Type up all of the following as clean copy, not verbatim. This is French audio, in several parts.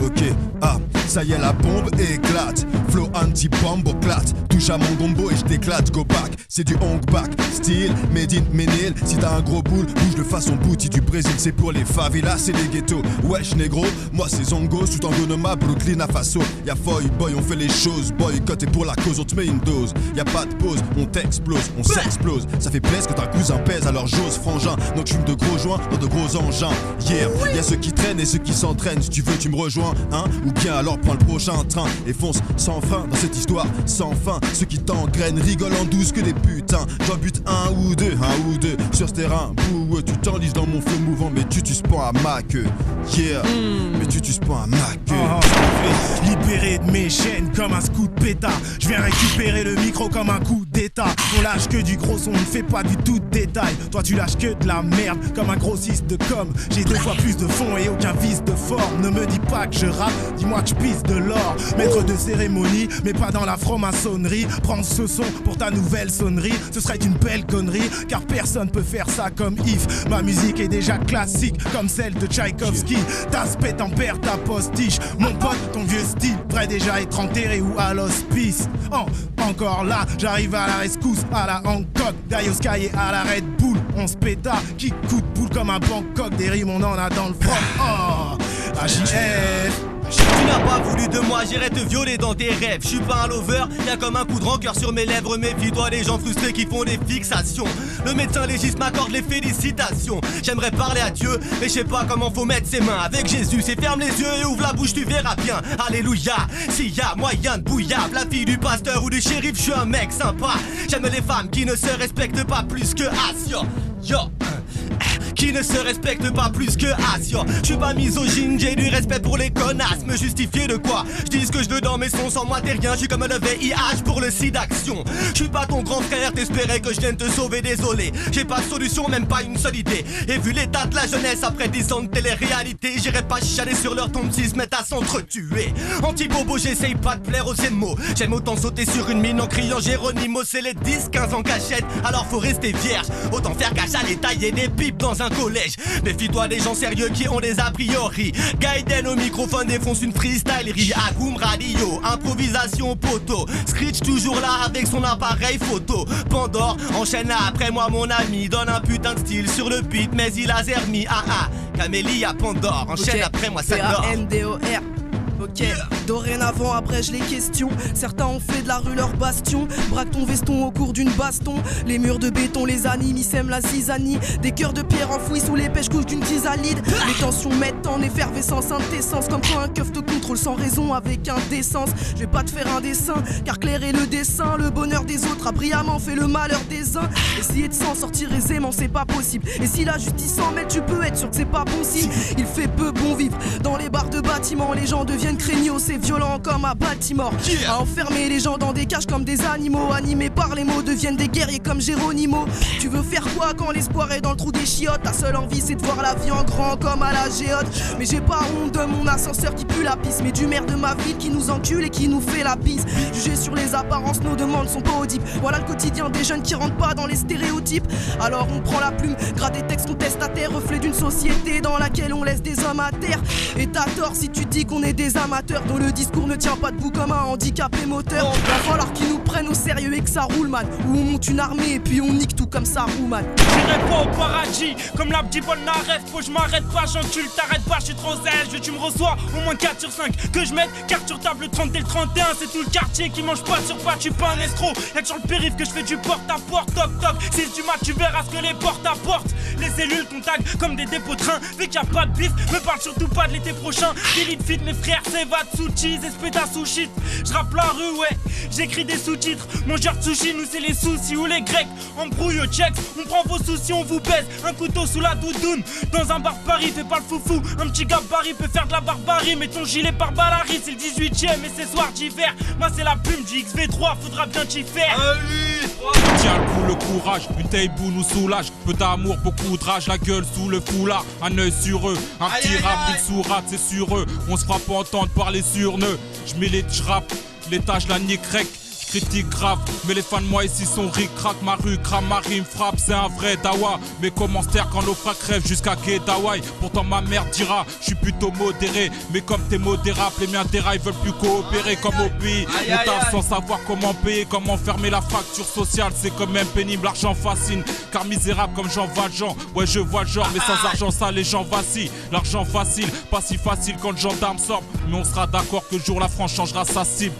Ok, ah, ça y est la bombe éclate. Flow anti-bomboclate. Touche à mon gombo et je t'éclate, go back. C'est du hong back, style, made in Ménil. Si t'as un gros boule, bouge de façon booty du Brésil. C'est pour les favelas, c'est les ghettos. Wesh négro, moi c'est Zongo. Sous Angonoma, Brooklyn à Faso. Y'a Foy, boy, on fait les choses. Boycott et pour la cause, on te met une dose. Y'a pas de pause, on t'explose, on s'explose. Ça fait plaisir que ta cousin pèse, alors j'ose frangin. Donc j'fume de gros joints dans de gros engins. Yeah, y'a ceux qui traînent et ceux qui s'entraînent. Si tu veux, tu me rejoins, hein. Ou bien alors prends le prochain train et fonce sans frein dans cette histoire sans fin. Ceux qui t'engrainent rigolent en douce que des putains. J'en bute un ou deux sur ce terrain boueux. Tu t'enlises dans mon flow mouvant, mais tu pas à ma queue. Yeah, mais tu pas à ma queue. Libéré de mes chaînes comme un scout pétard. Je viens récupérer le micro comme un coup d'état. On lâche que du gros son, on ne fait pas du tout de détail. Toi tu lâches que de la merde comme un grossiste de com. J'ai 2 fois plus de fond et aucun vice de forme. Ne me dis pas que je rappe, dis-moi que je pisse de l'or. Maître de cérémonie, mais pas dans la franc-maçonnerie. Prends ce son pour ta nouvelle sonnerie. Ce serait une belle connerie, car personne peut faire ça comme Yves. Ma musique est déjà classique comme celle de Tchaïkovski. Ta spé tempère ta postiche. Mon pote, ton vieux style, prêt déjà à être enterré ou à l'hospice. Oh, encore là, j'arrive à la rescousse, à la Hancock, Dario Sky et à la Red Bull. On se péta, qui coup de boule comme un Bangkok. Des rimes on en a dans le front. Oh, AJF. Tu n'as pas voulu de moi, j'irai te violer dans tes rêves. Je suis pas un lover, y'a comme un coup de rancœur sur mes lèvres. Méfie-toi des gens frustrés qui font des fixations. Le médecin légiste m'accorde les félicitations. J'aimerais parler à Dieu, mais je sais pas comment faut mettre ses mains. Avec Jésus, c'est ferme les yeux et ouvre la bouche, tu verras bien. Alléluia, s'il y a moyen de bouillable. La fille du pasteur ou du shérif, je suis un mec sympa. J'aime les femmes qui ne se respectent pas plus que Asio. Yo. Qui ne se respecte pas plus que Asio. Je suis pas misogyne, j'ai du respect pour les connasses. Me justifier de quoi? Je dis ce que je veux dans mes sons, sans moi t'es rien. Je suis comme le VIH pour le sida action. Je suis pas ton grand frère, t'espérais que je vienne te sauver, désolé. J'ai pas de solution, même pas une seule idée. Et vu l'état de la jeunesse après 10 ans de télé-réalité, j'irai pas chialer sur leur tombe s'ils se mettent à s'entretuer. Anti-bobo, j'essaye pas de plaire aux mots. J'aime autant sauter sur une mine en criant Géronimo. C'est les 10-15 en cachette, alors faut rester vierge. Autant faire cache à les tailler des pipes dans un collège. Méfie-toi des gens sérieux qui ont des a priori. Gaiden au microphone défonce une freestylerie. Agoum radio, improvisation poteau. Screech toujours là avec son appareil photo. Pandore enchaîne après moi mon ami. Donne un putain de style sur le beat mais il a zermi. Camélia Pandore enchaîne après moi ça dort. P-A-N-D-O-R. Ok, dorénavant abrège les questions. Certains ont fait de la rue leur bastion. Braque ton veston au cours d'une baston. Les murs de béton les animent, ils sèment la zizanie. Des cœurs de pierre enfouis sous les pêches-couches d'une tisalide. Les tensions mettent en effervescence intessence. Comme quand un keuf te contrôle sans raison avec indécence. Je vais pas te faire un dessin, car clair est le dessin. Le bonheur des autres a brillamment fait le malheur des uns. Essayer de s'en sortir aisément c'est pas possible. Et si la justice s'en mêle tu peux être sûr que c'est pas bon signe. Il fait peu bon vivre dans les bars de bâtiments. Les gens deviennent craignos, c'est violent comme à Baltimore. À enfermer les gens dans des cages comme des animaux. Animés par les mots deviennent des guerriers comme Géronimo. Tu veux faire quoi quand l'espoir est dans le trou des chiottes? Ta seule envie c'est de voir la vie en grand comme à la géote. Mais j'ai pas honte de mon ascenseur qui pue la pisse, mais du maire de ma ville qui nous encule et qui nous fait la bise. Jugé sur les apparences, nos demandes sont pas audibles. Voilà le quotidien des jeunes qui rentrent pas dans les stéréotypes. Alors on prend la plume, grade des textes contestataires, reflet d'une société dans laquelle on laisse des hommes à terre. Et t'as tort si tu dis qu'on est des amateurs dont le discours ne tient pas debout comme un handicapé moteur. Va falloir qu'ils nous prennent au sérieux et que ça roule man. Ou on monte une armée et puis on nique tout comme ça roule man. J'irai pas au paradis comme la petite bonne n'arrête. Faut que je m'arrête pas, j'encule, t'arrêtes pas, je suis trop zèle. Je veux que tu me reçois au moins 4 sur 5. Que je mette carte sur table le 30 et le 31. C'est tout le quartier qui mange pas sur pas, tu pas un escroc. Y'a sur le périph' que je fais du porte à porte. Toc toc, 6 du mat tu verras ce que les portes apportent. Les cellules contactent comme des dépôts de train. Vu qu'il y a pas de bif, me parle surtout pas de l'été prochain. Elite fit mes frères, c'est Vatsuchi, Espeta sushi. J'rappe la rue, ouais, j'écris des sous-titres. Mangeur de sushi, nous c'est les soucis ou les grecs. Embrouille au check, on prend vos soucis, on vous baise. Un couteau sous la doudoune, dans un bar de Paris, fais pas le foufou. Un petit gabarit peut faire de la barbarie. Mets ton gilet par Balari, c'est le 18ème et c'est soir d'hiver. Moi c'est la plume du XV3, faudra bien t'y faire. Tiens le coup, le courage, une taille-boue nous soulage. Peu d'amour, beaucoup de rage, la gueule sous le foulard. Un œil sur eux, un petit rap, une sourate, c'est sur eux. On se fera pas entendre parler sur eux. J'milite, j'rappe, l'étage la nique rec. critique grave. Mais les fans de moi ici sont ric-rac. Ma rue crame, ma rime frappe, c'est un vrai dawa. Mais comment se taire quand nos frères crèvent jusqu'à Kedawai? Pourtant ma mère dira, je suis plutôt modéré. Mais comme t'es modérable, les miens déraillent, veulent plus coopérer comme au pays. On tape sans savoir comment payer, comment fermer la fracture sociale. C'est quand même pénible, l'argent fascine. Car misérable comme Jean Valjean. Ouais je vois le genre, mais sans argent ça les gens vacillent. L'argent facile, pas si facile quand le gendarme sort. Mais on sera d'accord que le jour la France changera sa cible.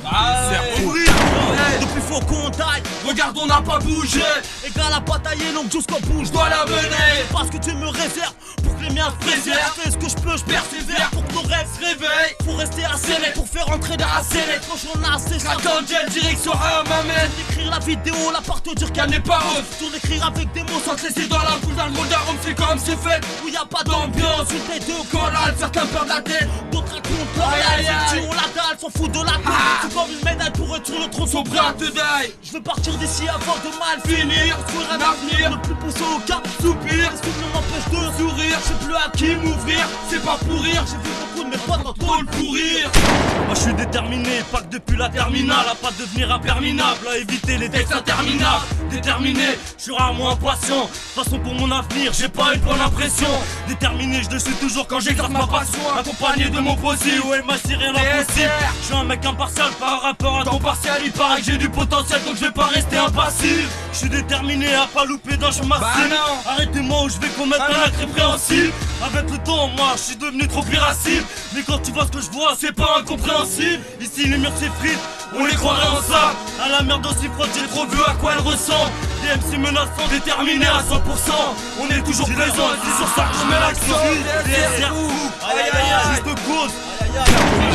Depuis faut qu'on taille, regarde on n'a pas bougé. Égal la bataille est longue jusqu'au bout, je dois la mener. Parce que tu me réserves pour que les miens se préservent. Fais ce que je peux, je persévère pour que nos rêves se réveillent. Faut rester assez net pour faire entrer dans la scène. Quand j'en ai assez, ça jet direction à m'amène. Écrire la vidéo, la part te dire qu'elle n'est pas off. Tout l'écrire avec des mots sans te laisser dans la boule. Dans le monde d'arôme, c'est comme c'est fait. Où y a pas d'ambiance, une tête de collade. Certains perdent la tête, d'autres racontent. Tu on la dalle, s'en fout de la tête. C'est comme une médaille pour être sur le trône, sont prêts à te die. Je veux partir d'ici avant de mal finir. Construire un avenir, ne plus pousser au cap, soupir. Ce qui m'empêche de sourire, je sais plus à qui m'ouvrir. C'est pas pour rire, j'ai vu beaucoup de mes potes dans le tôle pourrir. Moi je suis déterminé, pas que depuis la terminale. À pas devenir imperminable, à éviter les textes interminables. Déterminé, je suis rarement impatient. De toute façon pour mon avenir, j'ai pas une bonne impression. Déterminé, je le suis toujours quand j'exerce ma passion. Accompagné de mon possible, ouais ma si rien impossible. Je suis un mec impartial, pas un rappeur à temps partiel. Il paraît que j'ai du potentiel donc je vais pas rester impassible. Je suis déterminé à pas louper d'un chemin cible. Arrêtez-moi ou je vais commettre un acte répréhensible. Avec le temps, moi je suis devenu trop irascible. Mais quand tu vois ce que je vois, c'est pas incompréhensible. Ici les murs s'effritent, on les croirait en sable. À la merde aussi frotte, j'ai trop vu à quoi elle ressemble. Des MC menaçants, déterminés à 100%. On est toujours présent, et c'est sur ça que je mets l'accent. DSR fou, juste cause.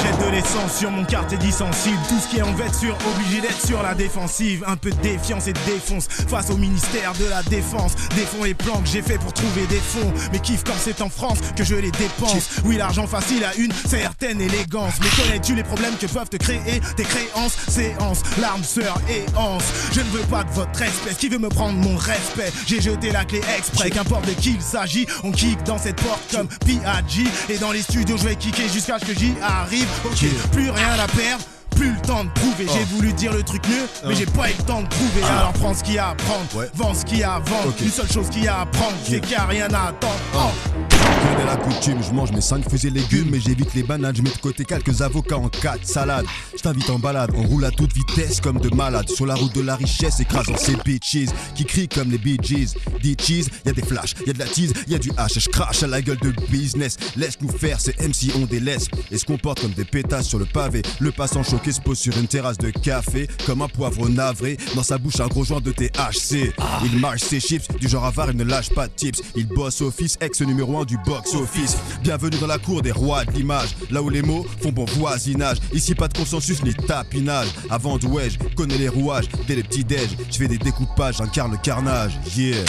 Jette de l'essence sur mon quartier dissensible. Tout ce qui est en vêture, obligé d'être sur la défensive. Un peu de défiance et de défonce face au ministère de la défense. Défends les plans que j'ai fait pour trouver des fonds. Mais kiffe quand c'est en France que je les dépense. Oui, l'argent facile a une certaine élégance. Mais connais-tu les problèmes que peuvent te créer tes créances? Séance, larmes, sœurs et anses. Je ne veux pas de votre espèce qui veut me prendre mon respect. J'ai jeté la clé exprès, qu'importe de qui il s'agit. On kick dans cette porte comme P.A.G. Et dans les studios je vais kicker jusqu'à ce que j'y arrive. Ok, plus rien à perdre, plus le temps de prouver. J'ai voulu dire le truc mieux, mais j'ai pas eu le temps de prouver. Alors prends ce qu'il y a à prendre, vends ce qu'il y a à vendre. Une seule chose qu'il y a à prendre, c'est qu'il y a rien à attendre. Je connais la coutume, je mange mes 5 fruits et légumes. Mais j'évite les bananes, je mets de côté quelques avocats en 4 salades. Je t'invite en balade, on roule à toute vitesse comme de malades. Sur la route de la richesse, écrasant ces bitches qui crient comme les Bee Gees. Des cheese, y'a des flashs, y'a de la tease, y'a du hash. Je crache à la gueule de business. Laisse-nous faire, ces MC on délaisse. Et se comportent comme des pétasses sur le pavé. Le passant choqué se pose sur une terrasse de café comme un poivre navré. Dans sa bouche un gros joint de THC. Il marche ses chips, du genre avare, il ne lâche pas de tips. Il bosse office, ex numéro 1 du box-office. Bienvenue dans la cour des rois de l'image, là où les mots font bon voisinage. Ici pas de consensus ni tapinage. Avant de ouais, je connais les rouages. Dès les petits déj, je fais des découpages, j'incarne le carnage. Yeah.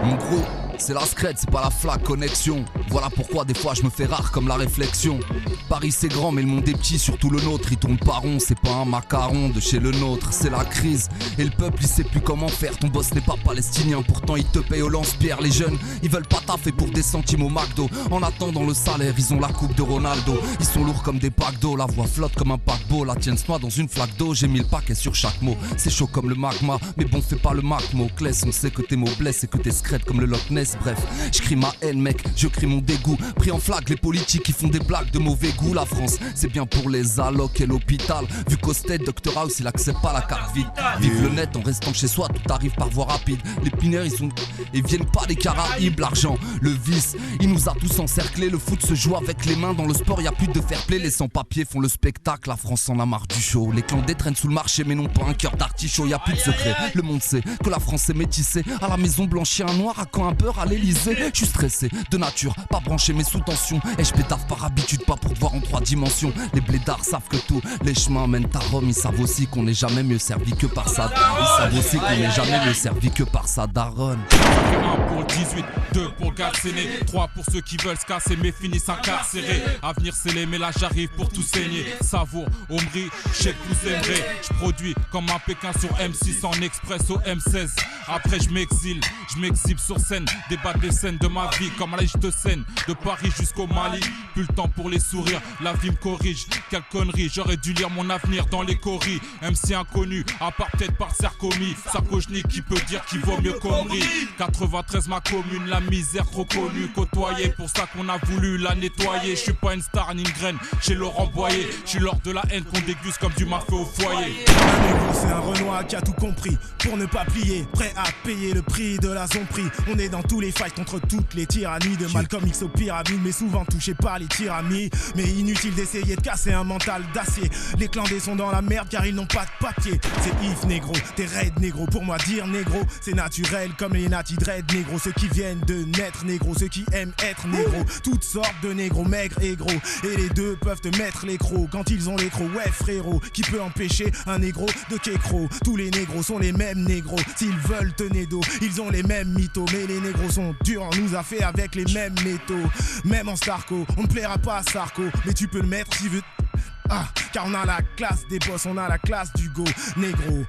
Mon gros, c'est la scred, c'est pas la flaque connexion. Voilà pourquoi des fois je me fais rare comme la réflexion. Paris c'est grand mais le monde est petit, surtout le nôtre. Il tourne pas rond, c'est pas un macaron de chez le nôtre. C'est la crise et le peuple il sait plus comment faire. Ton boss n'est pas palestinien, pourtant il te paye au lance-pierre. Les jeunes ils veulent pas taffer pour des centimes au McDo. En attendant le salaire ils ont la coupe de Ronaldo. Ils sont lourds comme des packs d'eau, la voix flotte comme un paquebot. La tienne se noie dans une flaque d'eau, j'ai mis le paquet sur chaque mot. C'est chaud comme le magma, mais bon fais pas le Mac mot classe. On sait que tes mots blessent et que t'es scred comme le Loch Ness. Bref, je crie ma haine mec, je crie mon dégoût. Pris en flag les politiques qui font des blagues de mauvais goût. La France c'est bien pour les allocs et l'hôpital. Vu qu'au stade Dr House il accepte pas la carte vide. Vive le net en restant chez soi, tout arrive par voie rapide. Les pineurs ils viennent pas des Caraïbes. L'argent, le vice, il nous a tous encerclés. Le foot se joue avec les mains, dans le sport y a plus de fair play. Les sans-papiers font le spectacle, la France en a marre du show. Les clandés traînent sous le marché mais non pas un cœur d'artichaut. Y a plus de secret, le monde sait que la France est métissée. À la maison blanchie un noir, à quand un beurre à l'Elysée. Je suis stressé, de nature, pas branché mais sous tension. Et je pétaffe par habitude, pas pour te voir en 3 dimensions. Les blédards savent que tous les chemins mènent à Rome. Ils savent aussi qu'on n'est jamais mieux servi que par ça. Ils savent aussi qu'on n'est jamais mieux servi que par sa daronne. 1 pour le 18, 2 pour le Galséné, 3 pour ceux qui veulent se casser mais finissent incarcérés. Avenir scellé mais là j'arrive pour tout saigner. Savour, Omri, Cheikh vous aimerez. Je produis comme un Pékin sur M6 en express au M16. Après je m'exile sur scène débattre des scènes de ma vie comme à l'âge de Seine, de Paris jusqu'au Mali. Plus le temps pour les sourires, la vie me corrige. Quelle connerie, j'aurais dû lire mon avenir dans les coris. MC inconnu, à part peut-être par Sarkomy. Sarkochnik qui peut dire qu'il vaut mieux connerie. 93 ma commune, la misère trop connue, côtoyée. Pour ça qu'on a voulu la nettoyer. Je suis pas une star ni une graine, chez Laurent Boyer. Je suis l'ordre de la haine qu'on déguste comme du mafé au foyer. C'est un Renoir qui a tout compris pour ne pas plier, prêt à payer le prix de la zombie. On est dans tous les fights contre toutes les tyrannies, de Malcolm X aux pyramides, mais souvent touché par les tiramis. Mais inutile d'essayer de casser un mental d'acier. Les clandés sont dans la merde car ils n'ont pas de papier. C'est if négro, t'es raid négro. Pour moi dire négro, c'est naturel comme les nati dread négro. Ceux qui viennent de naître négro, ceux qui aiment être négro. Toutes sortes de négros, maigres et gros. Et les deux peuvent te mettre les crocs quand ils ont les crocs. Ouais frérot, qui peut empêcher un négro de kékro? Tous les négros sont les mêmes négros. S'ils veulent te nédo, ils ont les mêmes mythos. Mais les négros sont durs, on nous a fait avec les mêmes métaux. Même en Starco, on ne plaira pas à Sarko, mais tu peux le mettre si veux. Ah, car on a la classe des boss, on a la classe du go négro.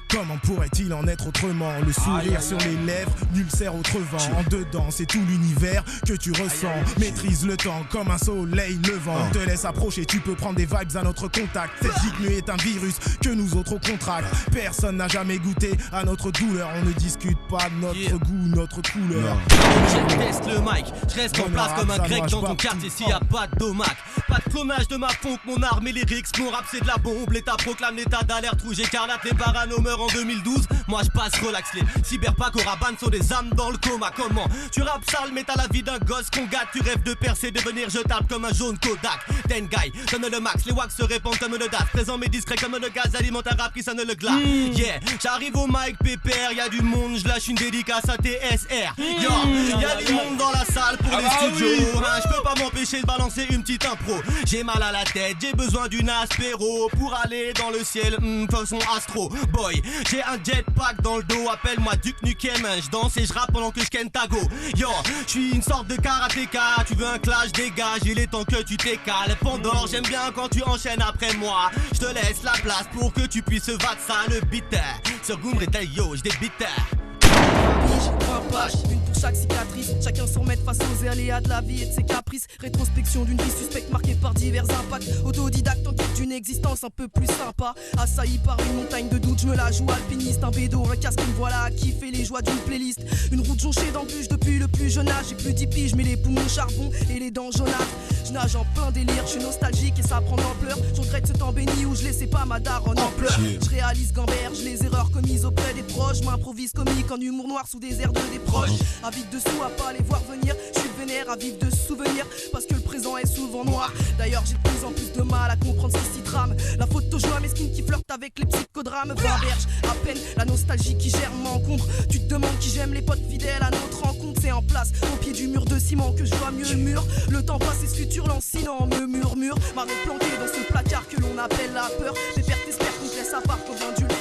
Comment pourrait-il en être autrement? Le sourire sur les lèvres, nul sert autre vent. En dedans, c'est tout l'univers que tu ressens. Maîtrise le temps comme un soleil levant. Te laisse approcher, tu peux prendre des vibes à notre contact. Cette digue est un virus que nous autres on contracte. Personne n'a jamais goûté à notre douleur. On ne discute pas notre goût, notre couleur. Je teste le mic, je reste en place comme un grec dans ton quartier s'il y a pas de domac. Pas de clonage de ma funk, mon arme et lyrics, mon rap c'est de la bombe. L'État proclame l'état d'alerte rouge écarlate. Les parano meurent en 2012. Moi je passe relax. Les cyberpacks au rabanne sont des âmes dans le coma. Comment tu rappes sale mais t'as la vie d'un gosse qu'on gâte. Tu rêves de percer, devenir jetable comme un jaune Kodak. Ten guy, donne le max, les wax se répandent comme le DAF. Présent mais discret comme le gaz, alimente un rap qui sonne le glas. Yeah, j'arrive au mic pépère, y'a du monde, je lâche une dédicace à TSR. Yo, y'a du monde dans la salle pour les studios. Je peux pas m'empêcher de balancer une petite impro. J'ai mal à la tête, j'ai besoin d'une aspéro pour aller dans le ciel, façon astro boy. J'ai un jetpack dans le dos, appelle-moi Duke Nukem. Je danse et je rappe pendant que je ken ta go. Yo, je suis une sorte de karatéka. Tu veux un clash, dégage, il est temps que tu t'écales. Pandore, j'aime bien quand tu enchaînes après moi. Je te laisse la place pour que tu puisses vattre ça le beat. Sur Goumbre et yo, je débite. Une pour chaque cicatrice, chacun s'en remet face aux aléas de la vie et de ses caprices. Rétrospection d'une vie suspecte marquée par divers impacts. Autodidacte en quête d'une existence un peu plus sympa. Assailli par une montagne de doutes, je me la joue alpiniste. Un bédo, un casque, me voilà à kiffer les joies d'une playlist. Une route jonchée d'embûches depuis le plus jeune âge. J'ai plus d'10 piges, mais les poumons charbon et les dents jaunâtres. Je nage en plein délire, je suis nostalgique et ça prend d'ampleur. Je regrette ce temps béni où je laissais pas ma daronne en pleurs. Je réalise gamberge les erreurs commises auprès des proches. M'improvise comique en humour noir sous des airs de des proches. Avide dessous à pas les voir venir. Je suis vénère à vivre de souvenirs parce que le présent est souvent noir. D'ailleurs j'ai de plus en plus de mal à comprendre ces six drames. La faute aux joies mesquines qui flirtent avec les psychodrames. Verge à peine la nostalgie qui germe m'encombre. Tu te demandes qui j'aime, les potes fidèles à notre rencontre. C'est en place au pied du mur de ciment que je vois mieux le mur. Le temps passe et ce futur lancinant me murmure. Marron planté dans ce placard que l'on appelle la peur. J'espère t'espères qu'on te laisse à part comme un dulé.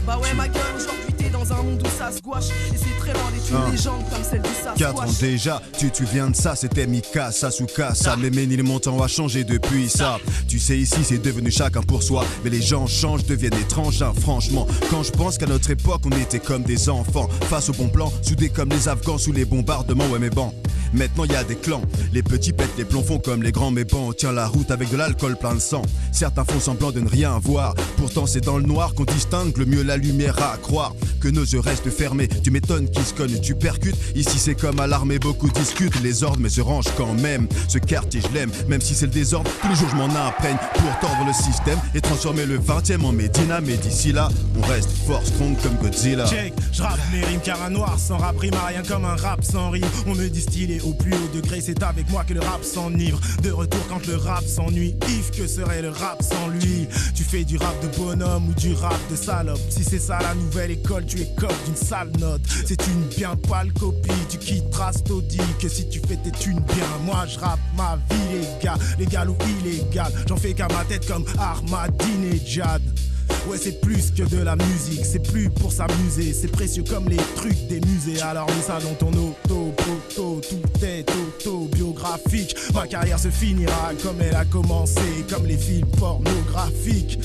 Bah ouais ma gueule, aujourd'hui t'es dans un monde où ça se gouache. Et c'est très loin d'être une légende comme celle du Sasquatch. 4 ans déjà, tu te souviens de ça, c'était Mika, Sasuka, ça. Mais ni le montant a changé depuis ça. Tu sais ici c'est devenu chacun pour soi. Mais les gens changent, deviennent étranges, hein, franchement. Quand je pense qu'à notre époque on était comme des enfants. Face au bon plan, soudés comme les Afghans sous les bombardements, ouais mais bon. Maintenant y a des clans, les petits pètent les plombs font comme les grands. Mais bon, on tient la route avec de l'alcool plein de sang. Certains font semblant de ne rien voir. Pourtant c'est dans le noir qu'on distingue le mieux la lumière. À croire que nos yeux restent fermés. Tu m'étonnes qu'ils se cognent, tu percutes. Ici c'est comme à l'armée, beaucoup discutent. Les ordres mais se rangent quand même. Ce quartier je l'aime, même si c'est le désordre. Tous les jours je m'en imprègne pour tordre le système et transformer le 20e en Médina. Mais d'ici là, on reste fort strong comme Godzilla. Check, je rappe mes rimes car un noir sans rap rime à rien comme un rap sans rime. On me distille au plus haut degré, c'est avec moi que le rap s'enivre. De retour quand le rap s'ennuie, if que serait le rap sans lui. Tu fais du rap de bonhomme ou du rap de salope. Si c'est ça la nouvelle école, tu es coq d'une sale note. C'est une bien pâle copie, tu quitteras taudis que si tu fais tes thunes bien. Moi je rappe ma vie les gars, légal ou illégal. J'en fais qu'à ma tête comme Ahmadinejad. Ouais c'est plus que de la musique, c'est plus pour s'amuser. C'est précieux comme les trucs des musées. Alors mets ça dans ton auto, tout est autobiographique. Ma carrière se finira comme elle a commencé, comme les films pornographiques.